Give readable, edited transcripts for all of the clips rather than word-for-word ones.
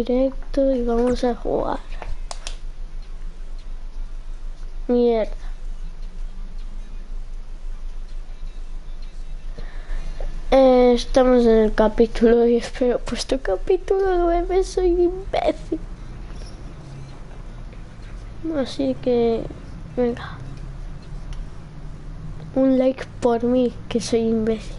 directo y vamos a jugar. Mierda. Estamos en el capítulo 10, pero he puesto capítulo 9, soy imbécil. Así que, venga. Un like por mí, que soy imbécil.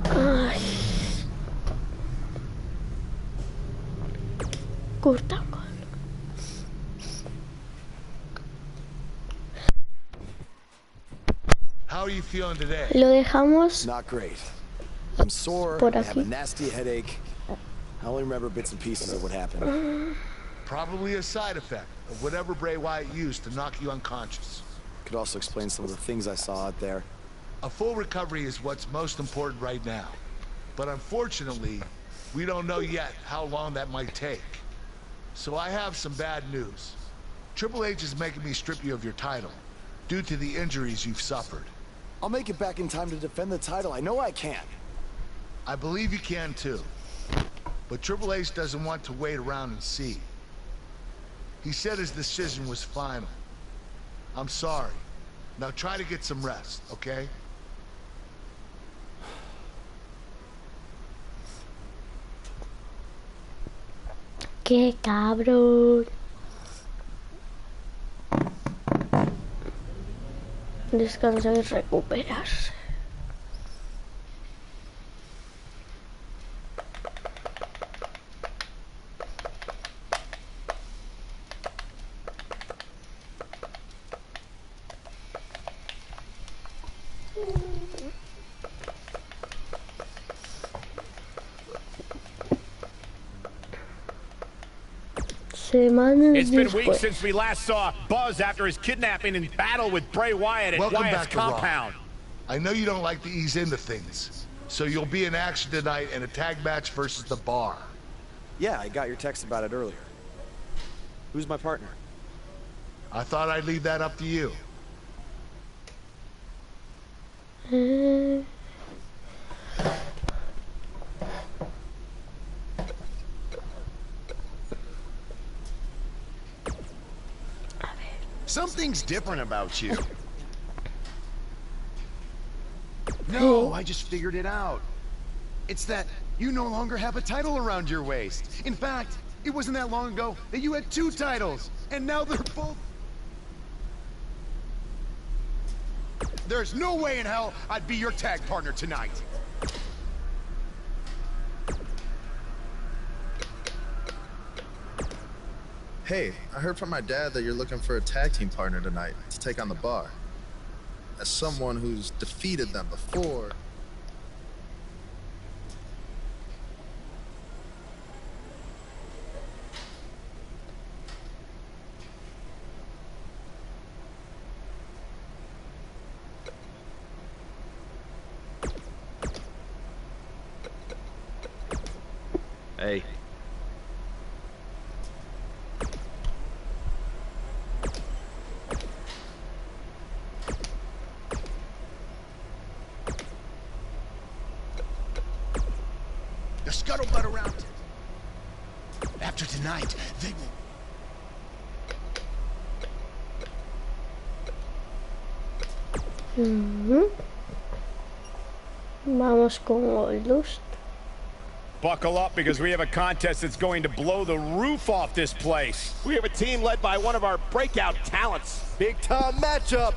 Ay. Curta. How are you feeling today? Lo dejamos. Not great. I'm sore. Por I have a aquí. nasty headache. I only remember bits and pieces of what happened. Probably a side effect of whatever Bray Wyatt used to knock you unconscious. Could also explain some of the things I saw out there. A full recovery is what's most important right now. But unfortunately, we don't know yet how long that might take. So I have some bad news. Triple H is making me strip you of your title due to the injuries you've suffered. I'll make it back in time to defend the title. I know I can. I believe you can too. But Triple H doesn't want to wait around and see. He said his decision was final. I'm sorry. Now try to get some rest, okay? Qué cabrón. Descansar y recuperarse. It's been weeks since we last saw Buzz after his kidnapping and battle with Bray Wyatt at Welcome Wyatt's back to compound. Raw. I know you don't like to ease into things, so you'll be in action tonight in a tag match versus The Bar. Yeah, I got your text about it earlier. Who's my partner? I thought I'd leave that up to you. Something's different about you. No, I just figured it out. It's that you no longer have a title around your waist. In fact, it wasn't that long ago that you had 2 titles, and now they're both... There's no way in hell I'd be your tag partner tonight. Hey, I heard from my dad that you're looking for a tag team partner tonight to take on The Bar. As someone who's defeated them before... Hey. The scuttlebutt around it. After tonight, they will... Vamos con Goldust. Buckle up because we have a contest that's going to blow the roof off this place. We have a team led by one of our breakout talents. Big time matchup.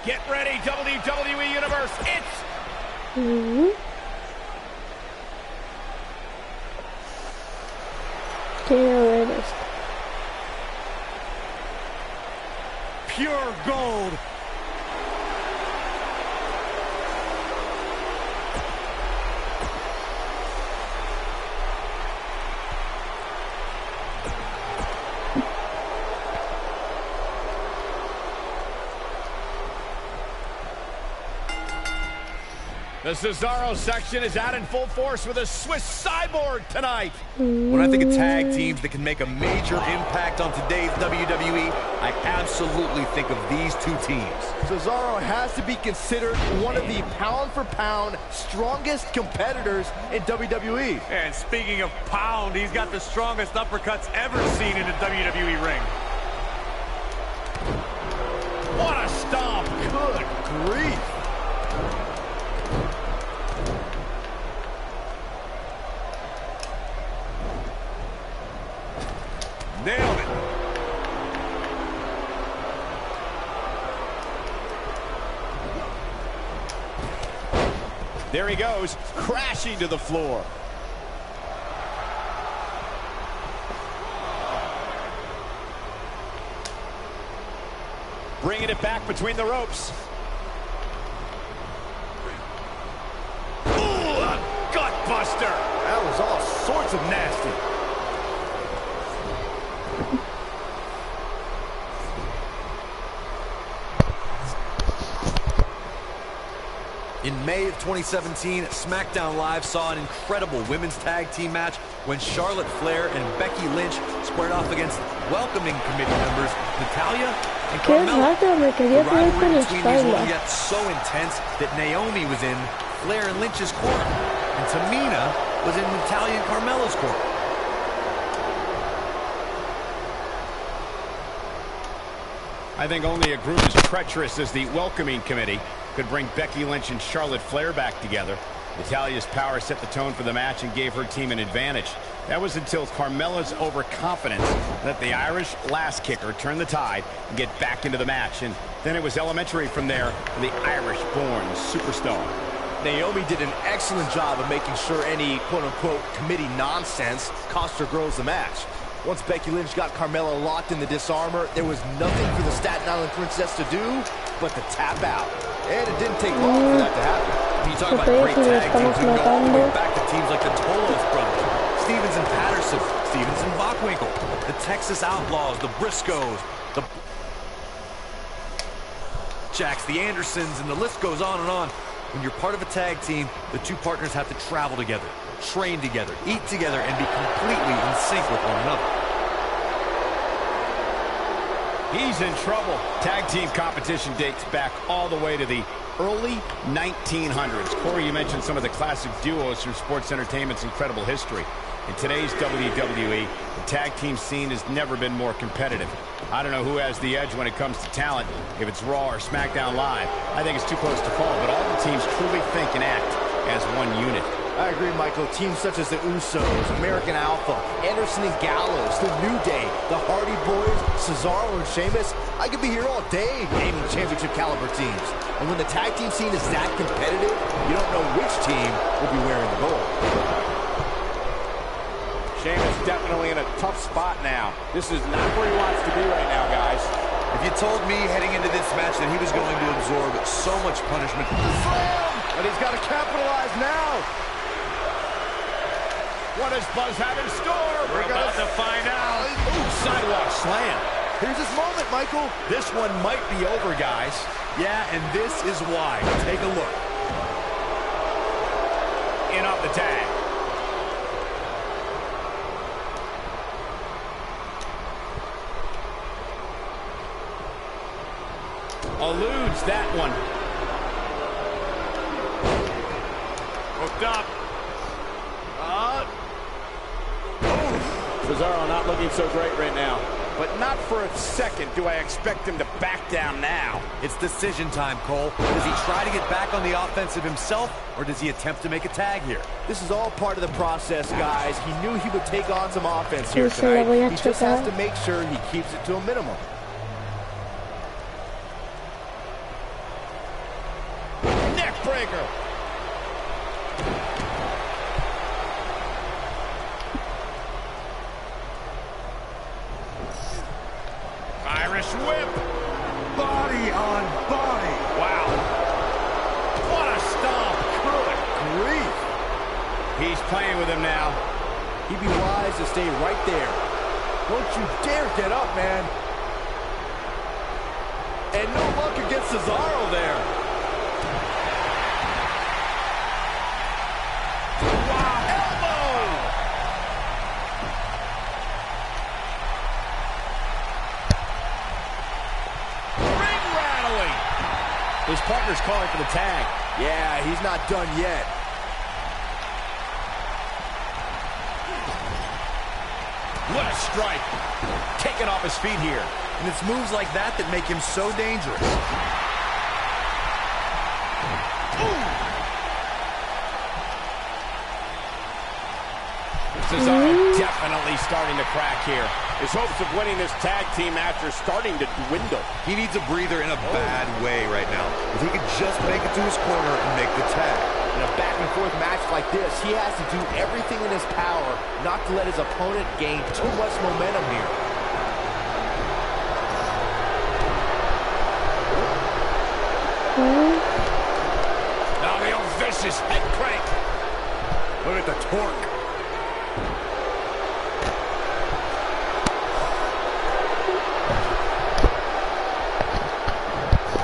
Get ready, WWE Universe. It's... Quiero ver esto. pure gold. The Cesaro section is out in full force with a Swiss cyborg tonight. When I think of tag teams that can make a major impact on today's WWE, I absolutely think of these two teams. Cesaro has to be considered one of the pound-for-pound strongest competitors in WWE. And speaking of pound, he's got the strongest uppercuts ever seen in a WWE ring. What a stomp. Good grief. Nailed it. There he goes, crashing to the floor. Bringing it back between the ropes. Ooh, a gut buster. That was all sorts of nasty. In May of 2017, SmackDown Live saw an incredible women's tag team match when Charlotte Flair and Becky Lynch squared off against welcoming committee members Natalya and Qué Carmella. raro, me The quería poner con rivalry between these will espalda. get so intense that Naomi was in Flair and Lynch's corner, and Tamina was in Natalya and Carmella's corner. I think only a group as treacherous as the welcoming committee could bring Becky Lynch and Charlotte Flair back together. Natalya's power set the tone for the match and gave her team an advantage. That was until Carmella's overconfidence let the Irish last kicker turn the tide and get back into the match. And then it was elementary from there for the Irish-born superstar. Naomi did an excellent job of making sure any quote-unquote committee nonsense cost her girls the match. Once Becky Lynch got Carmella locked in the disarmor, there was nothing for the Staten Island Princess to do but to tap out. And it didn't take long for that to happen. When you talk about great tag teams, you go all the way back to teams like the Tolos brothers, Stevens and Patterson, Stevens and Bockwinkel, the Texas Outlaws, the Briscoes, the Jacks, the Andersons, and the list goes on and on. When you're part of a tag team, the two partners have to travel together, train together, eat together, and be completely in sync with one another. He's in trouble. Tag team competition dates back all the way to the early 1900s. Corey, you mentioned some of the classic duos from sports entertainment's incredible history. In today's WWE, the tag team scene has never been more competitive. I don't know who has the edge when it comes to talent, if it's Raw or SmackDown Live. I think it's too close to call, but all the teams truly think and act as one unit. I agree, Michael. Teams such as the Usos, American Alpha, Anderson and Gallows, the New Day, the Hardy Boys, Cesaro and Sheamus. I could be here all day naming championship caliber teams. And when the tag team scene is that competitive, you don't know which team will be wearing the gold. Sheamus definitely in a tough spot now. This is not where he wants to be right now, guys. If you told me heading into this match that he was going to absorb so much punishment, but he's got to capitalize now. What does Buzz have in store? We're about to find out. Ooh, sidewalk slam. Here's his moment, Michael. This one might be over, guys. Yeah, and this is why. Take a look. In off the tag. Eludes that one. Hooked up. Cesaro not looking so great right now. But not for a second do I expect him to back down now. It's decision time, Cole. Does he try to get back on the offensive himself, or does he attempt to make a tag here? This is all part of the process, guys. He knew he would take on some offense here tonight. He just has to make sure he keeps it to a minimum. Neck breaker. Irish whip. Body on body. Wow. What a stomp. Good grief. He's playing with him now. He'd be wise to stay right there. Don't you dare get up, man. And no luck against Cesaro there. Wow, elbow! Ring rattling. His partner's calling for the tag. Yeah, he's not done yet. What a strike. Taken off his feet here. And it's moves like that that make him so dangerous. Cesaro definitely starting to crack here. His hopes of winning this tag team match are starting to dwindle. He needs a breather in a bad way right now. If he could just make it to his corner and make the tag. In a back-and-forth match like this, he has to do everything in his power not to let his opponent gain too much momentum here. Now the old vicious head crank. Look at the torque.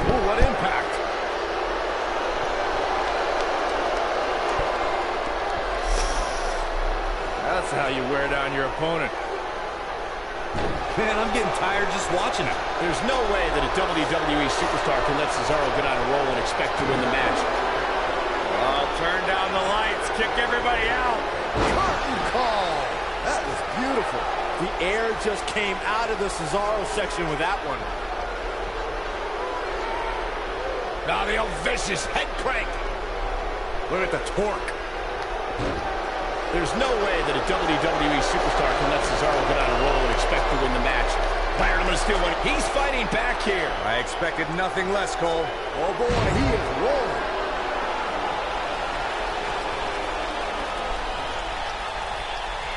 Oh, what impact. That's how you wear down your opponent. Man, I'm getting tired just watching it. There's no way that a WWE superstar can let Cesaro get on a roll and expect to win the match. Oh, turn down the lights, kick everybody out. Curtain call. That was beautiful. The air just came out of the Cesaro section with that one. Now the old vicious head crank. Look at the torque. There's no way that a WWE superstar can let Cesaro get on a roll and expect to win the match. Byron, I'm going to steal one. He's fighting back here. I expected nothing less, Cole. Oh boy, he is rolling.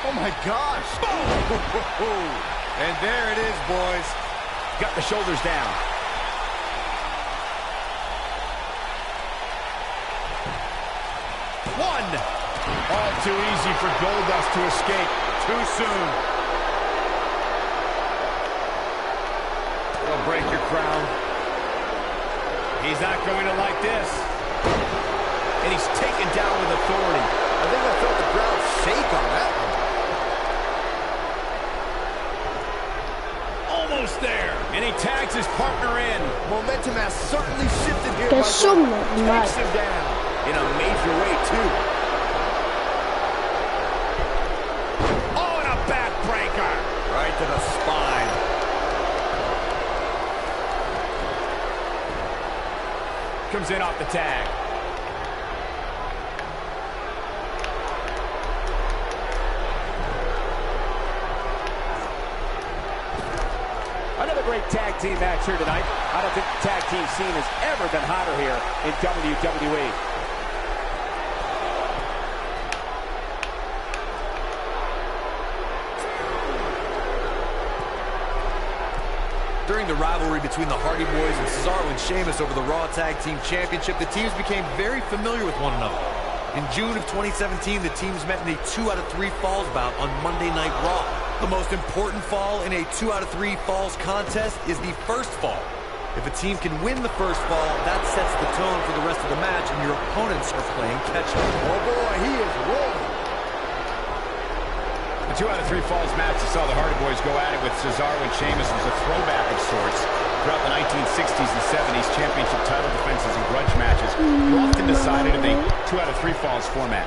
Oh my gosh. And there it is, boys. Got the shoulders down. One. All too easy for Goldust to escape. Too soon. It'll break your crown. He's not going to like this. And he's taken down with authority. I think I felt the ground shake on that one. Almost there. And he tags his partner in. Momentum has certainly shifted here. There's so much. Takes him down in a major way, too. Right to the spine. Comes in off the tag. Another great tag team match here tonight. I don't think the tag team scene has ever been hotter here in WWE. During the rivalry between the Hardy Boys and Cesaro and Sheamus over the Raw Tag Team Championship, the teams became very familiar with one another. In June of 2017, the teams met in a 2 out of 3 falls bout on Monday Night Raw. The most important fall in a 2 out of 3 falls contest is the first fall. If a team can win the first fall, that sets the tone for the rest of the match, and your opponents are playing catch-up. Oh boy, he is rolling. The 2 out of 3 falls match that saw the Hardy Boys go at it with Cesaro and Sheamus was a throwback of sorts. Throughout the 1960s and 70s, championship title defenses and grudge matches were often decided in the 2 out of 3 falls format.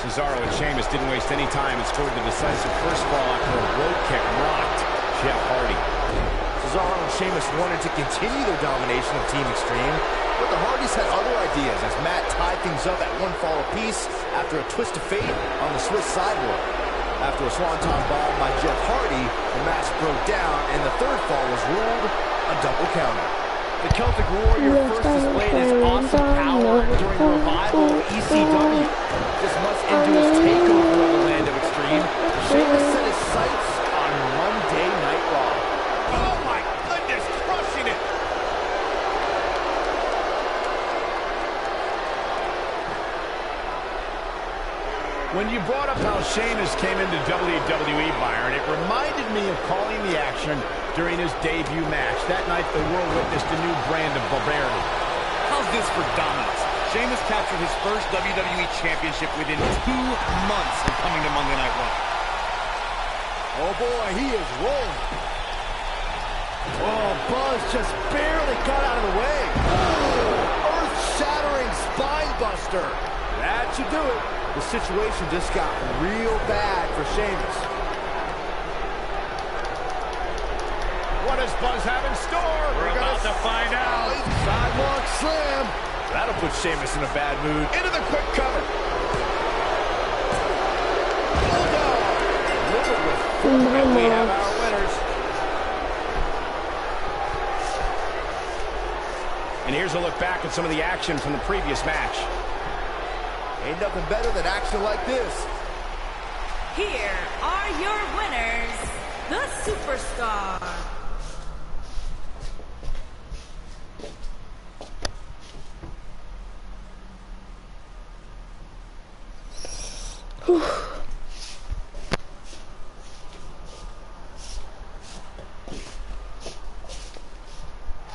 Cesaro and Sheamus didn't waste any time and scored the decisive first fall after a road kick rocked Jeff Hardy. Cesaro and Sheamus wanted to continue their domination of Team Extreme, but the Hardys had other ideas as Matt tied things up at 1 fall apiece after a twist of fate on the Swiss sideboard. After a swanton bomb by Jeff Hardy, the match broke down, and the third fall was ruled a double counter. The Celtic Warrior first displayed his awesome power during the revival of ECW. This must into his takeover of the land of Extreme. Sheamus set his sights on Monday Night Raw. Oh my goodness, crushing it! When you brought up how Sheamus came into WWE, Byron, it reminded me of calling the action during his debut match. That night, the world witnessed a new brand of barbarity. How's this for dominance? Sheamus captured his first WWE Championship within 2 months of coming to Monday Night Raw. Oh boy, he is rolling. Oh, Buzz just barely got out of the way. Earth-shattering spine buster. That should do it. The situation just got real bad for Sheamus. What does Buzz have in store? We're about to find out. Sidewalk slam. That'll put Sheamus in a bad mood. Into the quick cover. We have our winners. And here's a look back at some of the action from the previous match. Ain't nothing better than action like this. Here are your winners, the Superstar.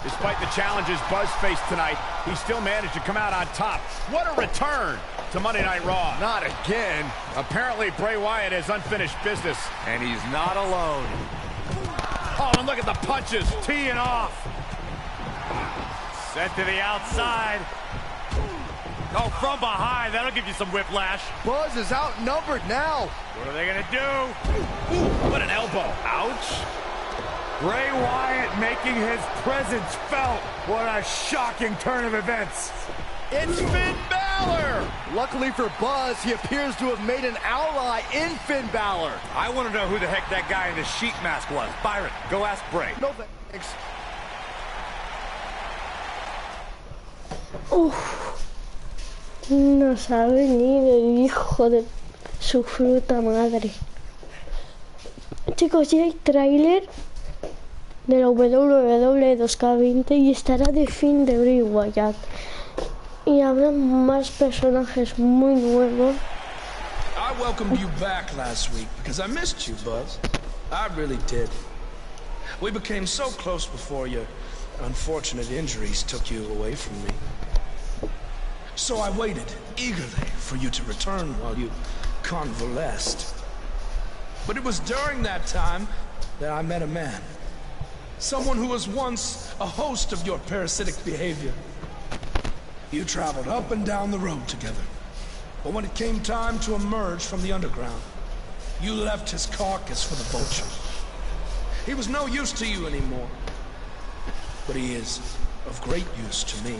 Despite the challenges Buzz faced tonight, he still managed to come out on top. What a return to Monday Night Raw. Not again. Apparently, Bray Wyatt has unfinished business. And he's not alone. Oh, and look at the punches, teeing off. Sent to the outside. Oh, from behind. That'll give you some whiplash. Buzz is outnumbered now. What are they going to do? Ooh, what an elbow. Ouch. Bray Wyatt making his presence felt. What a shocking turn of events. It's Finn Balor. Luckily for Buzz, he appears to have made an ally in Finn Balor. I want to know who the heck that guy in the sheet mask was. Byron, go ask Bray. No thanks. No sabe ni el hijo de su fruta madre. Chicos, ya hay tráiler de la wwe2k19 y estará de fin de Bray Wyatt. Y habrá más personajes muy nuevos. I welcomed you back last week because I missed you, Buzz. I really did. We became so close before your unfortunate injuries took you away from me. So I waited eagerly for you to return while you convalesced. But it was during that time that I met a man. Someone who was once a host of your parasitic behavior. You traveled up and down the road together. But when it came time to emerge from the underground, you left his carcass for the vultures. He was no use to you anymore. But he is of great use to me.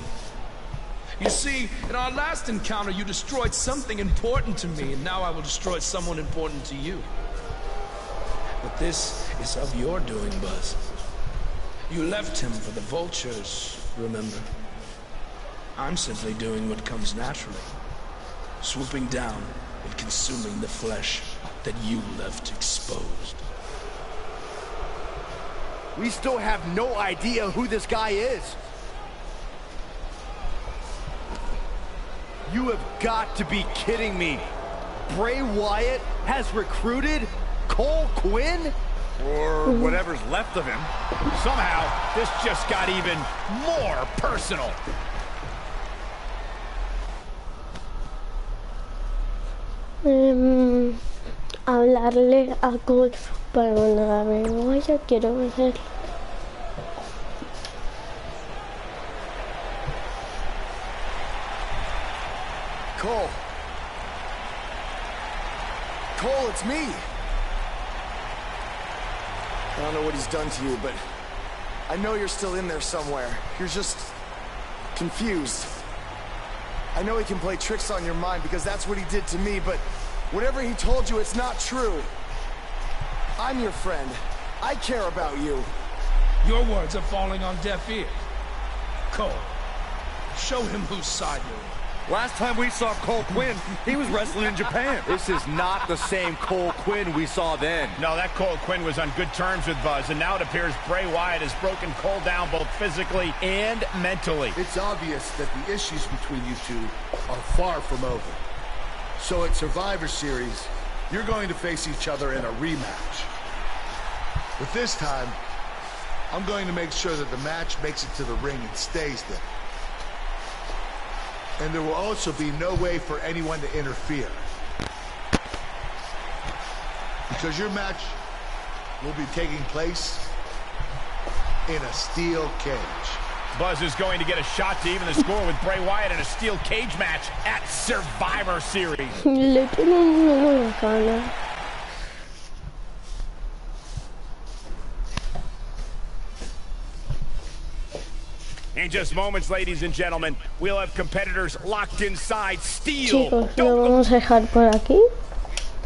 You see, in our last encounter, you destroyed something important to me, and now I will destroy someone important to you. But this is of your doing, Buzz. You left him for the vultures, remember? I'm simply doing what comes naturally. Swooping down and consuming the flesh that you left exposed. We still have no idea who this guy is. You have got to be kidding me. Bray Wyatt has recruited Cole Quinn? Or whatever's left of him. Somehow, this just got even more personal. Hablarle a Cole para mandar a Bray Wyatt, quiero ver. Cole. Cole, it's me. I don't know what he's done to you, but I know you're still in there somewhere. You're just confused. I know he can play tricks on your mind because that's what he did to me, but whatever he told you, it's not true. I'm your friend. I care about you. Your words are falling on deaf ears. Cole, show him whose side you're on. Last time we saw Cole Quinn, he was wrestling in Japan. This is not the same Cole Quinn we saw then. No, that Cole Quinn was on good terms with Buzz, and now it appears Bray Wyatt has broken Cole down both physically and mentally. It's obvious that the issues between you two are far from over. So at Survivor Series, you're going to face each other in a rematch. But this time, I'm going to make sure that the match makes it to the ring and stays there. And there will also be no way for anyone to interfere. Because your match will be taking place in a steel cage. Buzz is going to get a shot to even the score with Bray Wyatt in a steel cage match at Survivor Series. Le tengo la cara. In just moments, ladies and gentlemen, we'll have competitors locked inside steel. Chicos, lo vamos a dejar por aquí.